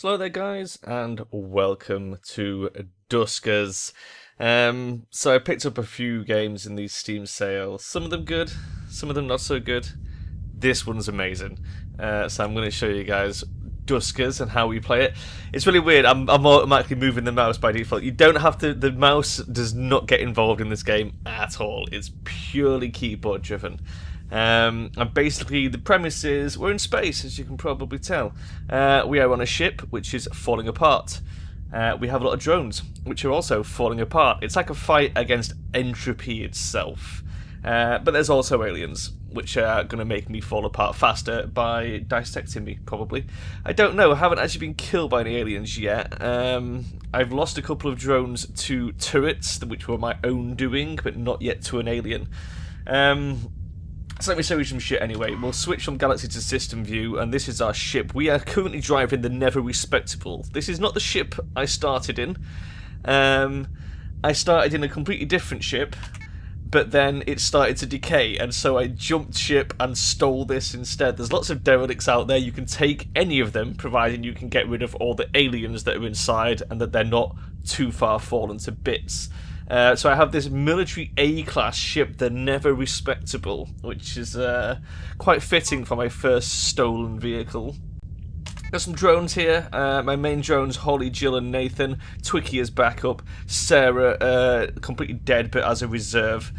Hello there guys and welcome to Duskers. So I picked up a few games in these Steam sales, some of them good, some of them not so good. This one's amazing, so I'm going to show you guys Duskers and how we play it. It's really weird, I'm automatically moving the mouse by default. You don't have to, the mouse does not get involved in this game at all, it's purely keyboard driven. And basically the premise is we're in space, as you can probably tell. We are on a ship which is falling apart. We have a lot of drones which are also falling apart. It's like a fight against entropy itself. But there's also aliens which are going to make me fall apart faster by dissecting me, probably. I don't know, I haven't actually been killed by any aliens yet. I've lost a couple of drones to turrets, which were my own doing, but not yet to an alien. So let me show you some shit anyway. We'll switch from Galaxy to System View, and this is our ship. We are currently driving the Never Respectable. This is not the ship I started in. I started in a completely different ship, but then it started to decay, and so I jumped ship and stole this instead. There's lots of derelicts out there. You can take any of them, providing you can get rid of all the aliens that are inside, and that they're not too far fallen to bits. So I have this military A-class ship, the Never Respectable, which is quite fitting for my first stolen vehicle. Got some drones here. My main drones, Holly, Jill and Nathan. Twiki as backup. Sarah, completely dead but as a reserve.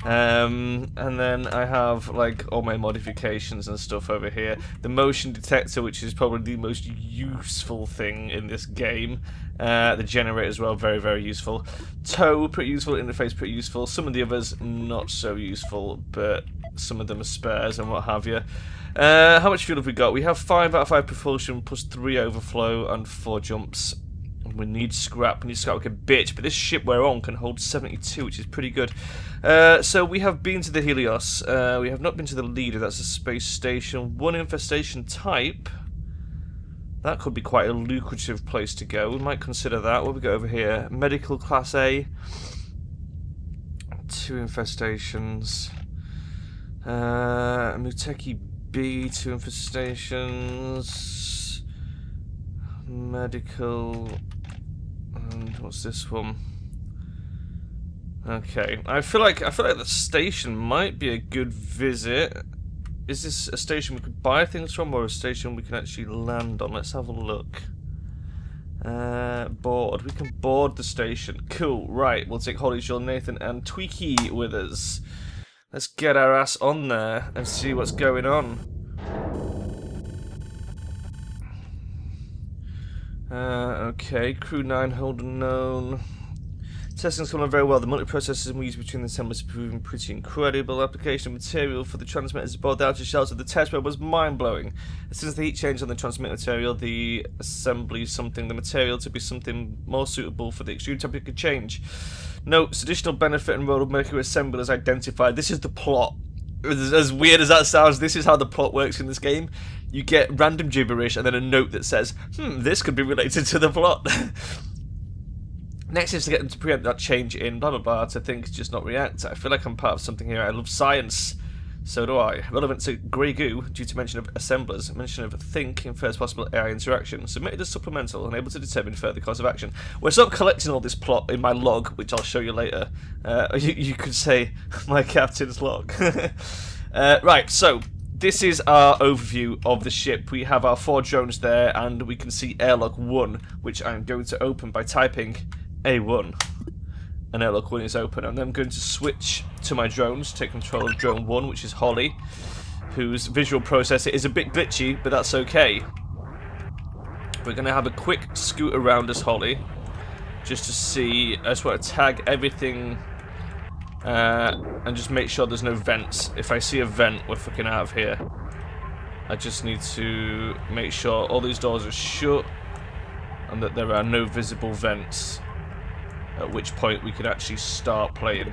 And then I have like all my modifications and stuff over here. The motion detector, which is probably the most useful thing in this game. The generator as well, very, very useful. Tow, pretty useful. Interface, pretty useful. Some of the others, not so useful, but some of them are spares and what have you. How much fuel have we got? We have 5 out of 5 propulsion, plus 3 overflow and 4 jumps. We need scrap. We need scrap like a bitch, but this ship we're on can hold 72, which is pretty good. So we have been to the Helios. We have not been to the Leader. That's a space station. 1 infestation type. That could be quite a lucrative place to go. We might consider that. What have we got over here? Medical Class A. 2 infestations. Muteki B, 2 infestations. Medical. And what's this one? Okay, I feel like the station might be a good visit. Is this a station we could buy things from, or a station we can actually land on? Let's have a look. Board. We can board the station. Cool. Right, we'll take Holly, Jill, Nathan, and Twiki with us. Let's get our ass on there and see what's going on. Okay, Crew 9, hold unknown. Testing's going on very well. The multiprocessors we use between the assemblies are proving pretty incredible. Application of material for the transmitters aboard the outer shells of the test bed was mind-blowing. As soon as the heat changed on the transmit material, the assembly the material to be something more suitable for the extreme temperature could change. Notes, additional benefit and role of mercury assembly is identified. This is the plot. As weird as that sounds, this is how the plot works in this game. You get random gibberish and then a note that says, this could be related to the plot. Next is to get them to preempt that change in blah blah blah to think, just not react. I feel like I'm part of something here. I love science. So do I. Relevant to Grey Goo, due to mention of assemblers, mention of think in first possible AI interaction. Submitted as supplemental and able to determine further course of action. We're still collecting all this plot in my log, which I'll show you later. You could say, my captain's log. Right, so this is our overview of the ship. We have our 4 drones there, and we can see airlock 1, which I'm going to open by typing A1. And airlock 1 is open. And then I'm going to switch to my drones, take control of drone 1, which is Holly, whose visual processor is a bit glitchy, but that's okay. We're going to have a quick scoot around us, Holly, just to see. I just want to tag everything and just make sure there's no vents. If I see a vent, we're fucking out of here. I just need to make sure all these doors are shut and that there are no visible vents. At which point we can actually start playing.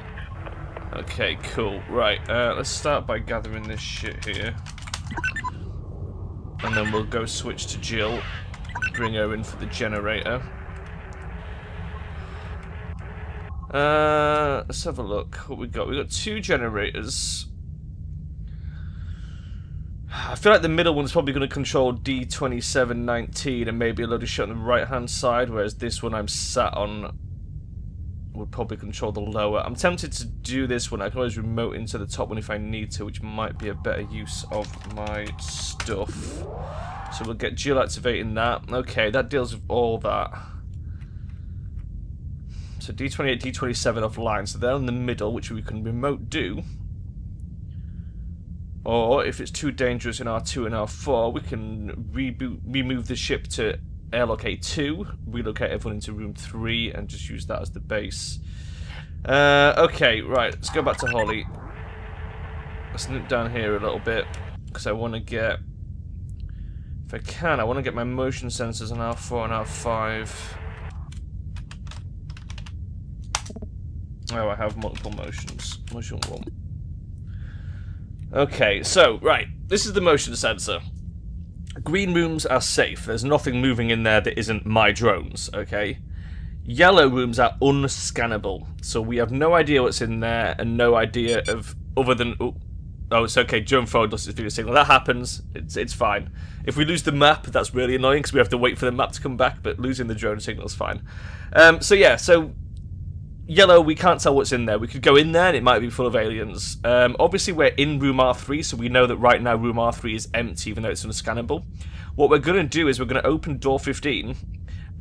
Okay, cool. Right, let's start by gathering this shit here. And then we'll go switch to Jill. Bring her in for the generator. Let's have a look. What we got? We got 2 generators. I feel like the middle one's probably going to control D2719 and maybe a load of shit on the right-hand side, whereas this one I'm sat on would probably control the lower. I'm tempted to do this one. I can always remote into the top one if I need to, which might be a better use of my stuff. So we'll get Jill activating that. Okay, that deals with all that. So D28, D27 offline, so they're in the middle, which we can remote do. Or if it's too dangerous in R2 and R4, we can remove the ship to airlock A2, relocate everyone into room 3, and just use that as the base. Okay, right, let's go back to Holly. Let's nip down here a little bit, because I want to get... If I can, I want to get my motion sensors on R4 and R5. Oh, I have multiple motions. Motion 1. Okay, so, right, this is the motion sensor. Green rooms are safe. There's nothing moving in there that isn't my drones, okay? Yellow rooms are unscannable, so we have no idea what's in there and no idea of other than... Oh, it's okay, drone forward lost its video signal. That happens. It's fine. If we lose the map, that's really annoying because we have to wait for the map to come back, but losing the drone signal is fine. So yeah, so... Yellow, we can't tell what's in there. We could go in there and it might be full of aliens. Obviously, we're in room R3, so we know that right now room R3 is empty, even though it's unscannable. What we're going to do is we're going to open door 15,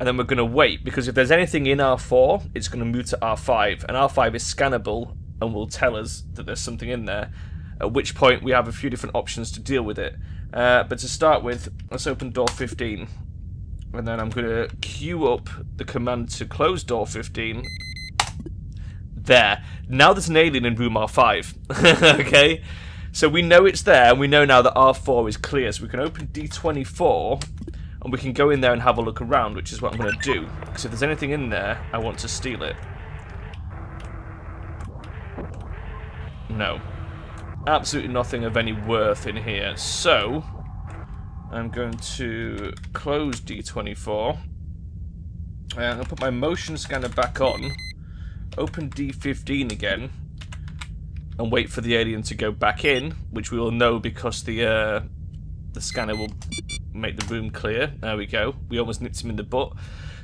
and then we're going to wait, because if there's anything in R4, it's going to move to R5, and R5 is scannable and will tell us that there's something in there, at which point we have a few different options to deal with it. But to start with, let's open door 15, and then I'm going to queue up the command to close door 15. There. Now there's an alien in room R5. Okay? So we know it's there, and we know now that R4 is clear, so we can open D24, and we can go in there and have a look around, which is what I'm going to do. Because if there's anything in there, I want to steal it. No. Absolutely nothing of any worth in here. So, I'm going to close D24, and I'm going to put my motion scanner back on. Open D15 again, and wait for the alien to go back in, which we will know because the scanner will make the room clear. There we go. We almost nipped him in the butt.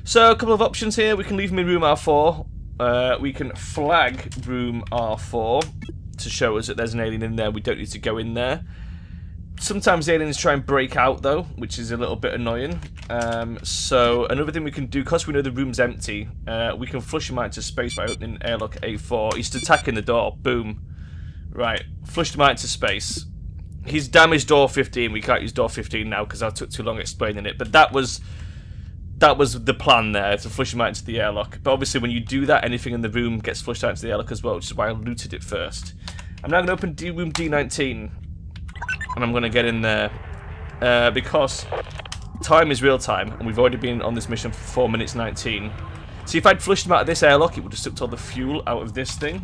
So a couple of options here. We can leave him in room R4. We can flag room R4 to show us that there's an alien in there. We don't need to go in there. Sometimes aliens try and break out, though, which is a little bit annoying. So another thing we can do, because we know the room's empty, we can flush him out into space by opening airlock A4. He's attacking the door. Boom. Right. Flushed him out into space. He's damaged door 15. We can't use door 15 now because I took too long explaining it. But that was the plan there, to flush him out into the airlock. But obviously when you do that, anything in the room gets flushed out into the airlock as well, which is why I looted it first. I'm now going to open room D19. And I'm going to get in there because time is real time, and we've already been on this mission for 4 minutes 19. See, if I'd flushed him out of this airlock, it would have sucked all the fuel out of this thing,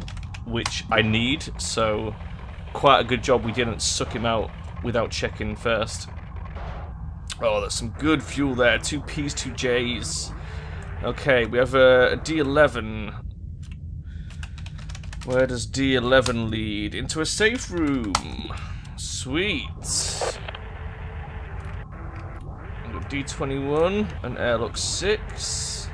which I need, so quite a good job we didn't suck him out without checking first. Oh, that's some good fuel there. 2 P's, 2 J's. Okay, we have a D11. Where does D11 lead? Into a safe room. Sweet. D21 and airlock 6.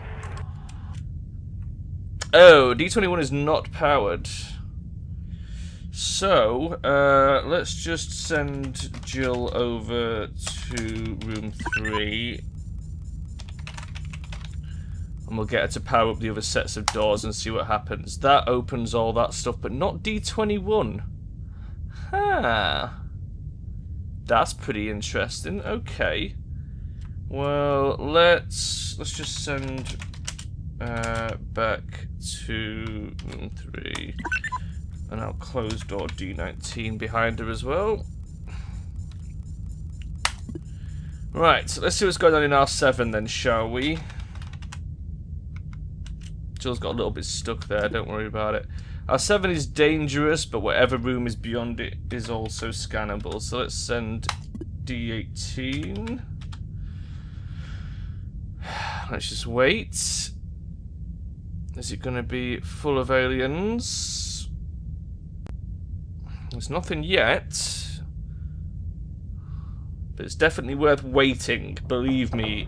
Oh, D21 is not powered. So, let's just send Jill over to room 3. And we'll get her to power up the other sets of doors and see what happens. That opens all that stuff, but not D21. Huh. That's pretty interesting. Okay. Well, let's just send back to room 3. And I'll close door D19 behind her as well. Right, so let's see what's going on in R7 then, shall we? Jill's got a little bit stuck there, don't worry about it. R7 is dangerous, but whatever room is beyond it is also scannable. So let's send D18. Let's just wait. Is it going to be full of aliens? There's nothing yet. but it's definitely worth waiting, believe me.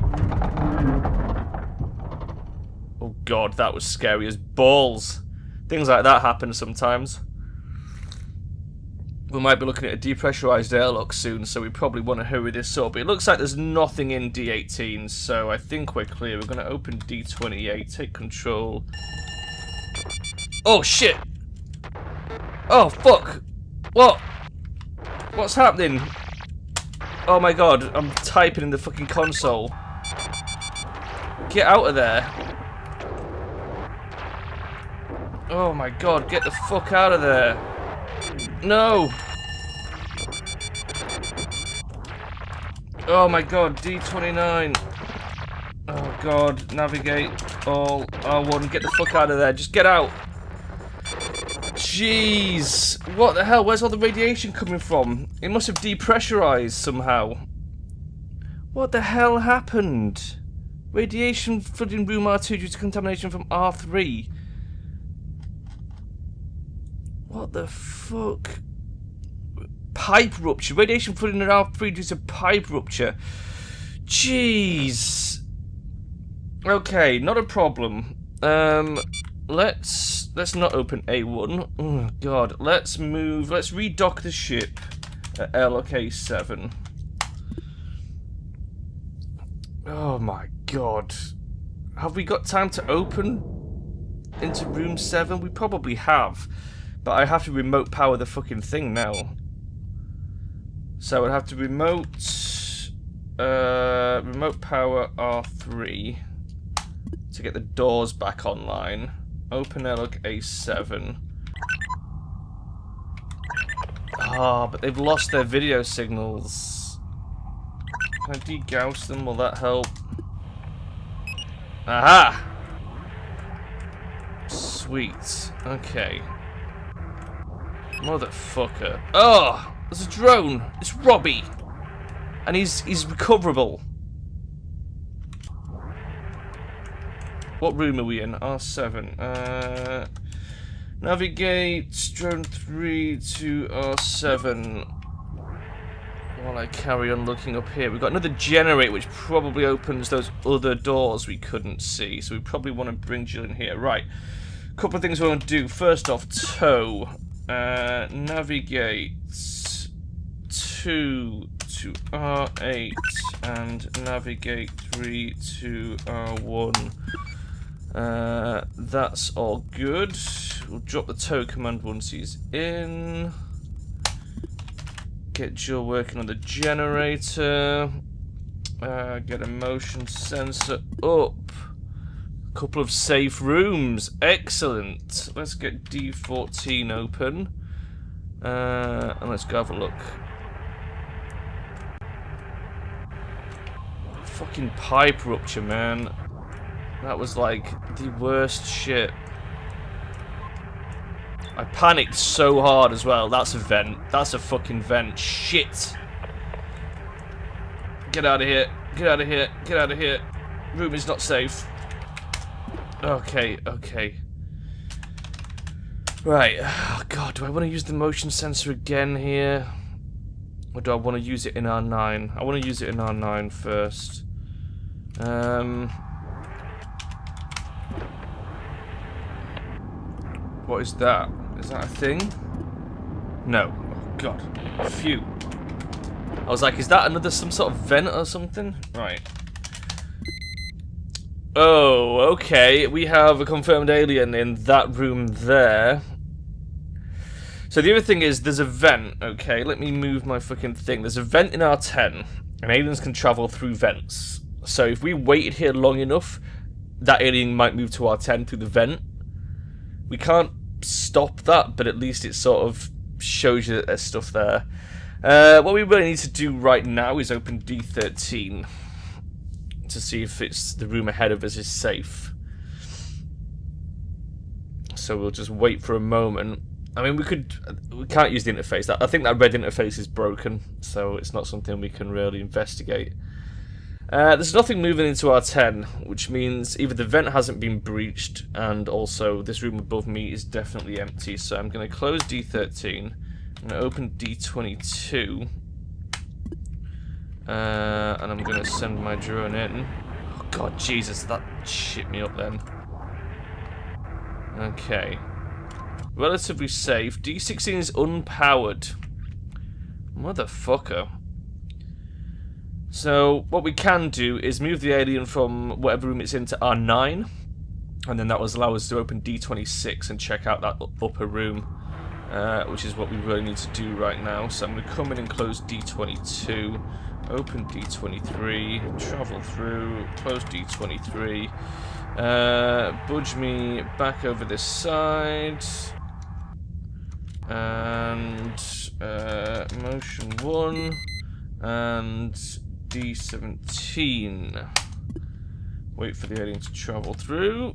Oh god, that was scary as balls. Things like that happen sometimes. We might be looking at a depressurized airlock soon, so we probably want to hurry this up. It looks like there's nothing in D18, so I think we're clear. We're going to open D28, take control. Oh shit! Oh fuck! What? What's happening? Oh my god, I'm typing in the fucking console. Get out of there. Oh my god, get the fuck out of there. No! Oh my god, D29. Oh god, navigate all R1, get the fuck out of there, just get out. Jeez, what the hell, where's all the radiation coming from? It must have depressurized somehow. What the hell happened? Radiation flooding room R2 due to contamination from R3. What the fuck? Pipe rupture. Radiation flooding in R3 due to pipe rupture. Jeez. Okay, not a problem. Let's not open A1. Oh god. Let's redock the ship at airlock A7. Oh my god. Have we got time to open into room 7? We probably have. But I have to remote power the fucking thing now. So I'd have to remote power R3 to get the doors back online. Open airlock A7. Ah, but they've lost their video signals. Can I degauss them? Will that help? Aha! Sweet. Okay. Motherfucker. Oh! There's a drone! It's Robbie! And he's recoverable. What room are we in? R7. Navigate drone 3 to R7. While I carry on looking up here. We've got another generator which probably opens those other doors we couldn't see. So we probably want to bring Jill in here. Right. Couple of things we want to do. First off, tow. Navigate 2 to R8 and navigate 3 to R1. That's all good. We'll drop the tow command once he's in. Get Jill working on the generator. Get a motion sensor up. Couple of safe rooms. Excellent. Let's get D14 open. And let's go have a look. Fucking pipe rupture, man. That was like the worst shit. I panicked so hard as well. That's a vent. That's a fucking vent. Shit. Get out of here. Get out of here. Get out of here. Room is not safe. Okay, okay. Right. Oh god, do I want to use the motion sensor again here? Or do I want to use it in R9? I want to use it in R9 first. What is that? Is that a thing? No. Oh god. Phew. I was like, is that another some sort of vent or something? Right. Oh, okay. We have a confirmed alien in that room there. So the other thing is, there's a vent, okay? Let me move my fucking thing. There's a vent in R10, and aliens can travel through vents. So if we waited here long enough, that alien might move to R10 through the vent. We can't stop that, but at least it sort of shows you that there's stuff there. What we really need to do right now is open D13 to see if it's the room ahead of us is safe. So we'll just wait for a moment. I mean, we can't use the interface. I think that red interface is broken, so it's not something we can really investigate. There's nothing moving into R10, which means either the vent hasn't been breached, and also this room above me is definitely empty. So I'm going to close D13. I'm going to open D22. And I'm going to send my drone in. Oh, God, Jesus, that shit me up then. Okay. Relatively safe. D16 is unpowered. Motherfucker. So, what we can do is move the alien from whatever room it's in to R9. And then that will allow us to open D26 and check out that upper room. Which is what we really need to do right now. So I'm going to come in and close D22. Open D23. Travel through. Close D23. Budge me back over this side. And motion 1. And D17. Wait for the alien to travel through.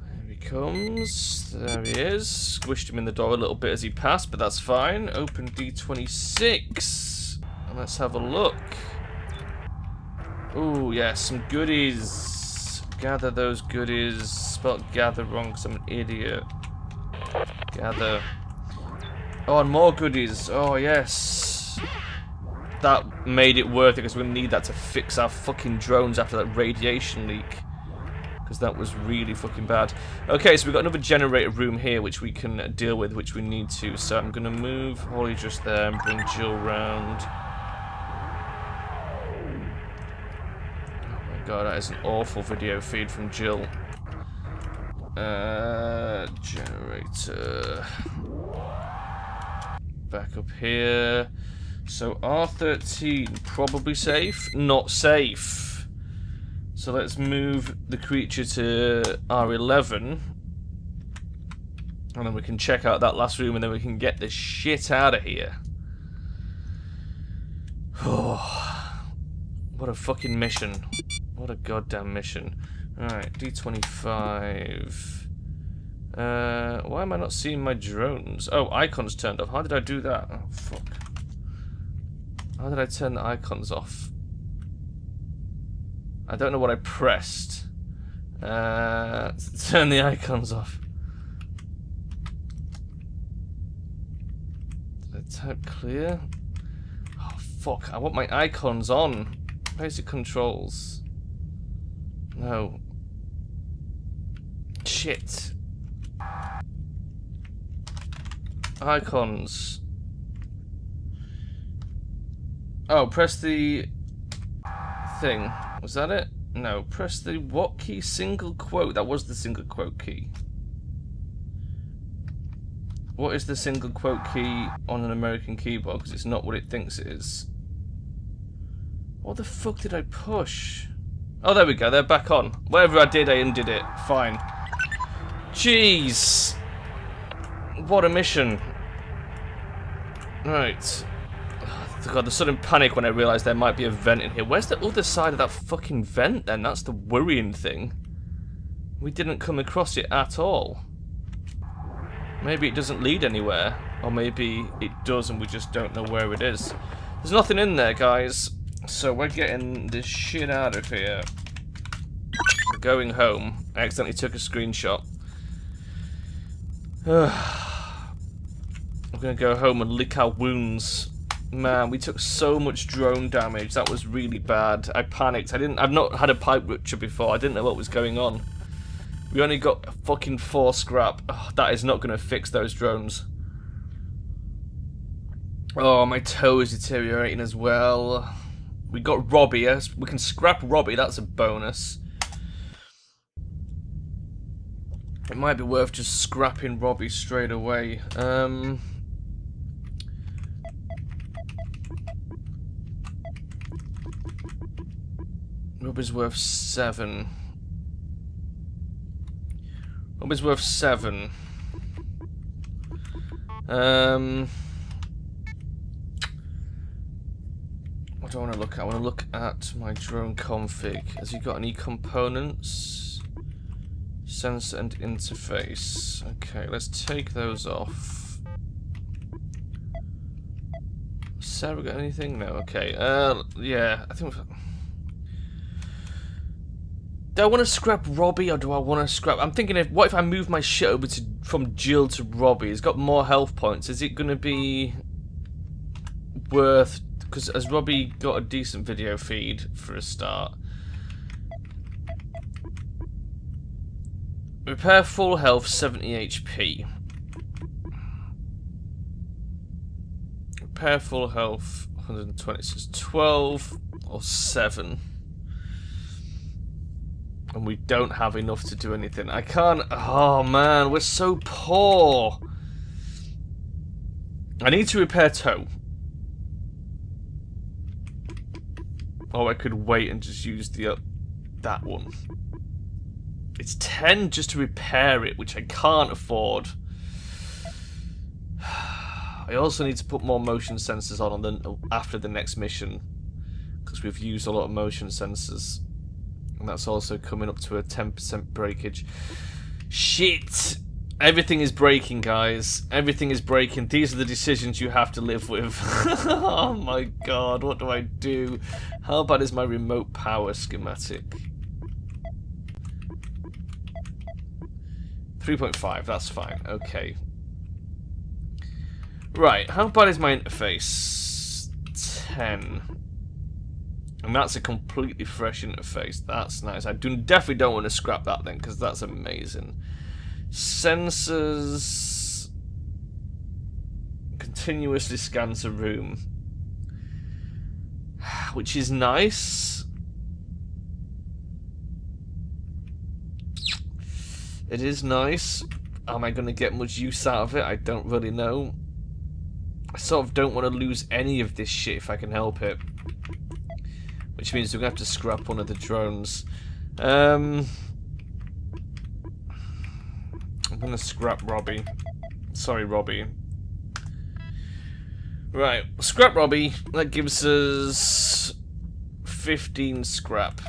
There he comes. There he is. Squished him in the door a little bit as he passed, but that's fine. Open D26. And let's have a look. Ooh, yeah, some goodies. Gather those goodies. Spelled gather wrong because I'm an idiot. Gather. Oh, and more goodies. Oh, yes. That made it worth it because we're going to need that to fix our fucking drones after that radiation leak. Because that was really fucking bad. Okay, so we've got another generator room here which we can deal with, which we need to. So I'm going to move Holly just there and bring Jill round. Oh my god, that is an awful video feed from Jill. Generator. Back up here. So R13, probably safe, not safe. So let's move the creature to R11. And then we can check out that last room and then we can get the shit out of here. Oh, what a fucking mission. What a goddamn mission. Alright, D25. Why am I not seeing my drones? Oh, icons turned off. How did I do that? Oh, fuck. How did I turn the icons off? I don't know what I pressed. To turn the icons off. Did I type clear? Oh, fuck. I want my icons on. Basic controls. No. Shit. Icons. Oh, press the thing. Was that it? No, press the what key? Single quote. That was the single quote key. What is the single quote key on an American keyboard? Because it's not what it thinks it is. What the fuck did I push? Oh, there we go. They're back on. Whatever I did, I undid it. Fine. Jeez. What a mission. Right. God, the sudden panic when I realised there might be a vent in here. Where's the other side of that fucking vent then? That's the worrying thing. We didn't come across it at all. Maybe it doesn't lead anywhere. Or maybe it does and we just don't know where it is. There's nothing in there, guys. So we're getting this shit out of here. We're going home. I accidentally took a screenshot. We're gonna go home and lick our wounds. Man, we took so much drone damage. That was really bad. I panicked. I've not had a pipe rupture before. I didn't know what was going on. We only got fucking 4 scrap. Oh, that is not gonna fix those drones. Oh, my toe is deteriorating as well. We got Robbie. We can scrap Robbie. That's a bonus. It might be worth just scrapping Robbie straight away. Robbie's worth 7. Robbie's worth 7. What do I want to look at? I want to look at my drone config. Has he got any components? Sensor and interface. Okay, let's take those off. Sarah got anything? No, okay. Yeah, I think... Do I want to scrap Robbie or do I want to scrap... I'm thinking, what if I move my shit over from Jill to Robbie? He's got more health points. Is it going to be worth, because has Robbie got a decent video feed for a start? Repair full health 70 HP. Repair full health 120. So it's 12 or 7. And we don't have enough to do anything. I can't. Oh man, we're so poor. I need to repair toe. Or I could wait and just use the that one. It's 10 just to repair it, which I can't afford. I also need to put more motion sensors on after the next mission, because we've used a lot of motion sensors, and that's also coming up to a 10% breakage. Shit! Everything is breaking, guys. Everything is breaking. These are the decisions you have to live with. Oh my god, what do I do? How bad is my remote power schematic? 3.5, that's fine. Okay. Right, how bad is my interface? 10. And that's a completely fresh interface. That's nice. I definitely don't want to scrap that then, because that's amazing. Sensors continuously scans a room, which is nice. It is nice. Am I going to get much use out of it? I don't really know. I sort of don't want to lose any of this shit if I can help it, which means we're going to have to scrap one of the drones. I'm going to scrap Robbie. Sorry, Robbie. Right, scrap Robbie. That gives us 15 scrap,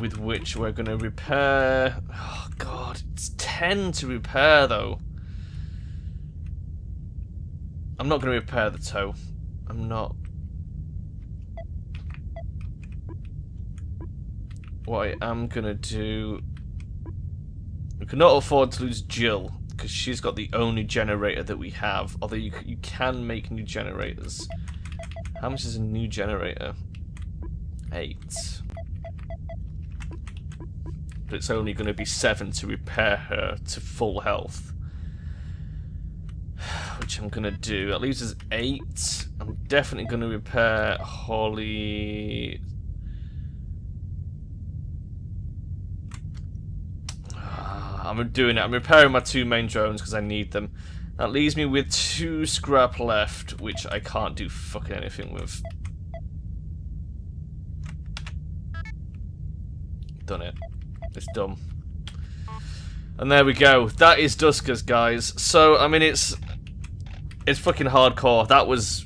with which we're going to repair. Oh, God, it's 10 to repair, though. I'm not going to repair the toe. I'm not. What I am going to do... We cannot afford to lose Jill, because she's got the only generator that we have. Although you can make new generators. How much is a new generator? 8. But it's only going to be 7 to repair her to full health. Which I'm going to do. That leaves us 8. I'm definitely going to repair Holly... I'm doing it. I'm repairing my 2 main drones because I need them. That leaves me with 2 scrap left, which I can't do fucking anything with. Done it. It's done. And there we go. That is Duskers, guys. So, I mean, it's fucking hardcore. That was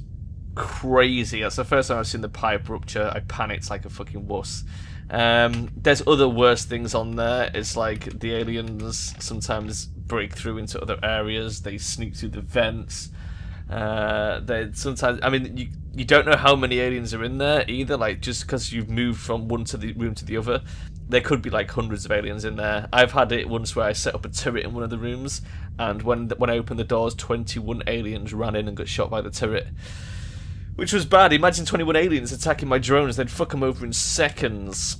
crazy. That's the first time I've seen the pipe rupture. I panicked like a fucking wuss. There's other worse things on there. It's like the aliens sometimes break through into other areas. They sneak through the vents. They sometimes, I mean, you don't know how many aliens are in there either. Like, just because you've moved from one to the room to the other, there could be like hundreds of aliens in there. I've had it once where I set up a turret in one of the rooms, and when I opened the doors, 21 aliens ran in and got shot by the turret. Which was bad. Imagine 21 aliens attacking my drones. They'd fuck them over in seconds.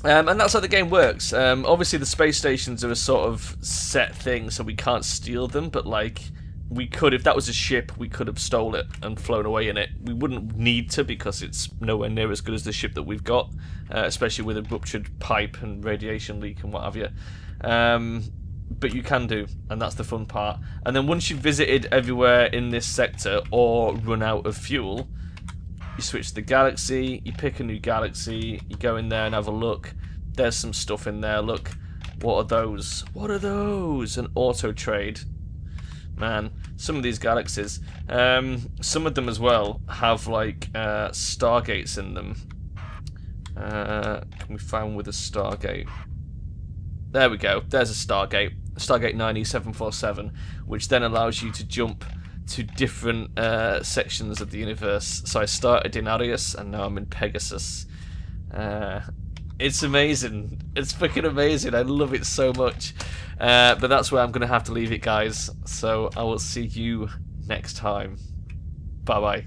And that's how the game works. Obviously, the space stations are a sort of set thing, so we can't steal them. But, like, we could, if that was a ship, we could have stole it and flown away in it. We wouldn't need to, because it's nowhere near as good as the ship that we've got. Especially with a ruptured pipe and radiation leak and what have you. But you can do, and that's the fun part. And then once you've visited everywhere in this sector or run out of fuel, you switch to the galaxy, you pick a new galaxy, you go in there and have a look. There's some stuff in there, look. What are those? What are those? An auto trade. Man, some of these galaxies. Some of them as well have like stargates in them. Can we find one with a stargate? There we go, there's a Stargate, Stargate 9E747, which then allows you to jump to different sections of the universe. So I started in Arius, and now I'm in Pegasus. It's amazing, it's freaking amazing, I love it so much. But that's where I'm going to have to leave it, guys, so I will see you next time. Bye-bye.